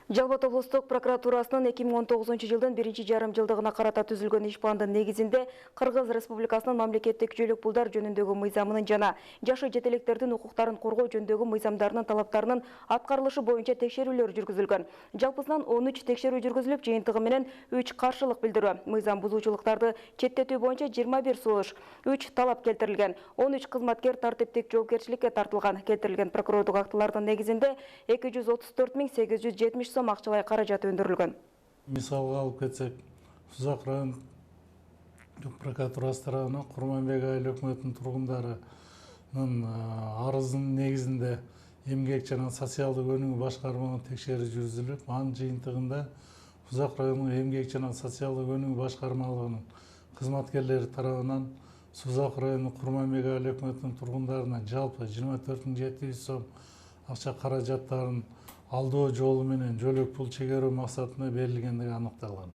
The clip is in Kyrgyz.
Жалбат облустук прокуратурасынын 2019 жылдын 1-жарым жылдыгына карата түзүлгөн иш пландын негизинде Кыргыз Республикасынын мамлекеттик жөлөк пулдар жөнүндөгү мыйзамынын жана жашы жетелектердин укуктарын коргоо жөнүндөгү мыйзамдарынын талаптарынын аткарылышы боюнча текшерүүлөр жүргүзүлгөн. Жалпысынан 13 текшерүү жүргүзүлүп, жыйынтыгы менен 3 каршылык билдирүү, мыйзам бузуучулуктарды четтетүү боюнча 21 сунуш, 3 талап келтирилген, 13 кызматкер тартиптик жоопкерчиликке тартылган. Келтирилген прокурордук актылардын негизинде 234.870 сом акчалай каражат өндүрүлгөн. Мисалга алып кетсек, Сузак район прокуратурасы тарабынан Курманбек айыл өкмөтүнүн тургундарынын арызынын негизинде эмгек жана социалдык өнүгүү башкармалыгына текшерүү жүргүзүлүп, анын жыйынтыгында Сузак районунун эмгек жана социалдык өнүгүү башкармалыгынын кызматкерлери тарабынан Сузак районунун Курманбек айыл өкмөтүнүн тургундарына жалпы 24.700 сом акча каражаттарын алдоо жолу менен жөлөк пул чегерүү максатында берилгендиги аныкталган.